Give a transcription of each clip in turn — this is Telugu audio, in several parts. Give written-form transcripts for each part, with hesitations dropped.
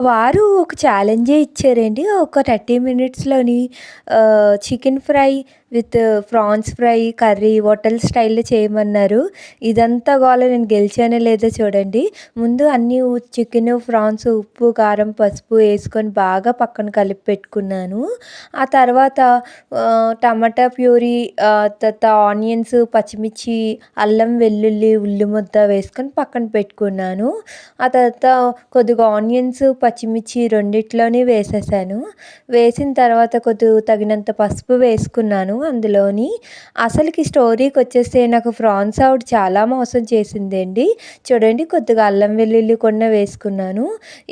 వారు ఒక ఛాలెంజే ఇచ్చారండి. ఒక 30 మినిట్స్‌లోని chicken fry with prawns fry, curry hotel స్టైల్‌లో చేయమన్నారు. ఇదంతా గోల నేను గెలిచానో లేదో చూడండి. ముందు అన్నీ చికెను, ఫ్రాన్స్ ఉప్పు, కారం, పసుపు ఏసుకొని బాగా పక్కన కలిపి పెట్టుకున్నాను. ఆ తర్వాత టమాటా ప్యూరీ, తర్వాత ఆనియన్స్, పచ్చిమిర్చి, అల్లం, వెల్లుల్లి, ఉల్లి ముద్ద వేసుకొని పక్కన పెట్టుకున్నాను. ఆ తర్వాత కొద్దిగా ఆనియన్స్, పచ్చిమిర్చి రెండిట్లోని వేసేసాను. వేసిన తర్వాత తగినంత పసుపు వేసుకున్నాను అందులోని. అసలకి స్టోరీకొచ్చేస్తే నాకు ఫ్రాన్స్ ఆవిడ చాలా మోసం చేసిందండి. చూడండి కొద్దిగా అల్లం వెల్లుల్లి కూడా వేసుకున్నాను.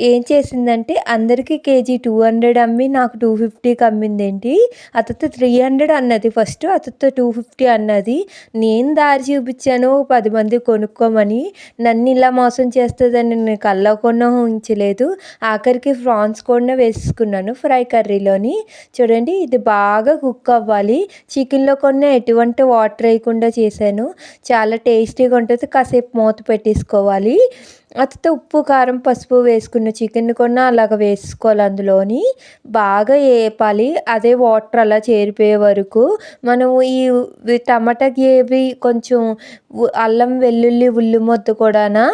ఏం చేసిందంటే అందరికి కేజీ 200 అమ్మి నాకు 250కి అమ్మిందేంటి. అతతో 300 అన్నది ఫస్ట్. అతతో 250 అన్నది. నేను దారి చూపించాను 10 మంది కొనుక్కోమని. నన్ను ఇలా మోసం చేస్తదని నేను కల్లో కూడా ఊహించలేదు. ఆఖరికి ఫ్రాన్స్ కూడా వేసేసుకున్నాను ఫ్రై కర్రీలోని. చూడండి ఇది బాగా కుక్ అవ్వాలి. చికెన్‌లో కూడా ఎటువంటి వాటర్ వేయకుండా చేశాను. చాలా టేస్టీగా ఉంటది. కాసేపు మూత పెట్టేసుకోవాలి. అతతో ఉప్పు, కారం, పసుపు వేసుకున్న చికెన్‌ని కూడా అలాగ వేసుకోవాలి అందులోని. బాగా ఏపాలి. అదే వాటర్ అలా చేరిపోయే వరకు. మనం టమాటా గ్రేవీ కొంచెం అల్లం, వెల్లుల్లి, ఉల్లి ముద్ద కూడానా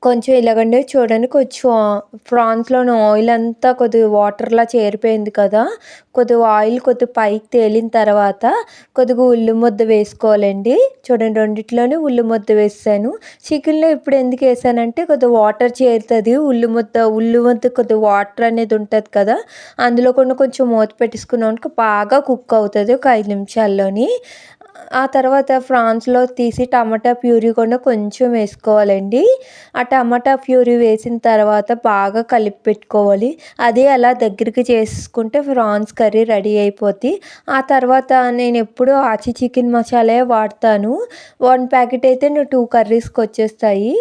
కొంచెం ఇలాగండి చూడండి కొంచెం ప్రాన్స్‌లోని ఆయిల్ అంతా కొద్దిగా వాటర్‌లా చేరిపోయింది కదా! కొద్దిగా ఆయిల్ పైకి తేలిన తర్వాత కొద్దిగా ఉల్లి ముద్ద వేసుకోవాలండి. చూడండి రెండిట్లోని ఉల్లి ముద్ద వేసేసాను. చికెన్‌లో ఇప్పుడు ఎందుకేసానంటే కొద్దిగా వాటర్ చేరుతది. ఉల్లి ముద్ద కొద్దిగా వాటర్ అనేది ఉంటది కదా! అందులో కూడా కొంచెం మూత పెట్టేసుకున్నామనుకో బాగా కుక్ అవుతది ఒక 5 నిమిషాల్లోని. ఆ తర్వాత ఫ్రాన్స్‌లో తీసి టమాటా ప్యూరీ కూడా కొంచెం వేసుకోవాలండి. ఆ టమాటా ప్యూరీ వేసిన తర్వాత బాగా కలిపి పెట్టుకోవాలి. అదే అలా దగ్గరికి చేసుకుంటే ఫ్రాన్స్ కర్రీ రెడీ అయిపోద్ది. ఆ తర్వాత నేనెప్పుడూ ఆచి చికెన్ మసాలాయే వాడతాను. 1 ప్యాకెట్ అయితే 2 కర్రీస్‌కి వచ్చేస్తాయి.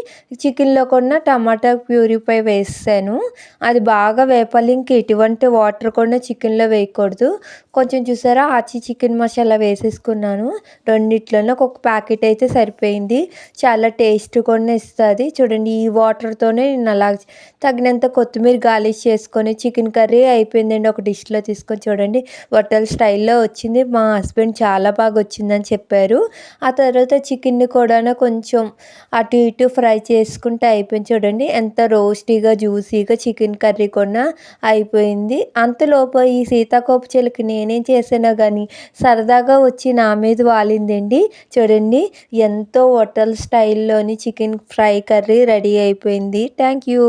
చికెన్‌లో కూడా టమాటా ప్యూరీపై వేసేసాను. అది బాగా వేపాలి. ఇంక ఎటువంటి వాటర్ కూడా చికెన్‌లో వేయకూడదు. కొంచెం చూసారా ఆచి చికెన్ మసాలా వేసేసుకున్నాను. రెండిట్లోని ఒక్కొక్క ప్యాకెట్ అయితే సరిపోయింది. చాలా టేస్ట్ కూడా ఇస్తది. చూడండి ఈ వాటర్‌తోనే నేను అలా తగినంత కొత్తిమీర గార్నిష్ చేసుకొని చికెన్ కర్రీ అయిపోయిందండి. ఒక డిష్‌లో తీసుకొని చూడండి హోటల్ స్టైల్‌లో వచ్చింది. మా హస్బెండ్ చాలా బాగా వచ్చిందని చెప్పారు. ఆ తర్వాత చికెన్‌ని కూడాను కొంచెం అటు ఇటు ఫ్రై చేసుకుంటే అయిపోయింది. చూడండి ఎంత రోస్టీగా, జ్యూసీగా చికెన్ కర్రీ కూడా అయిపోయింది. అంతలోపు ఈ సీతాకోకచిలుక నేనేం చేశానో గానీ సరదాగా వచ్చి నా మీద వాలిందండి. చూడండి ఎంతో హోటల్ స్టైల్‌లోని చికెన్ ఫ్రై కర్రీ రెడీ అయిపోయింది. Thank you.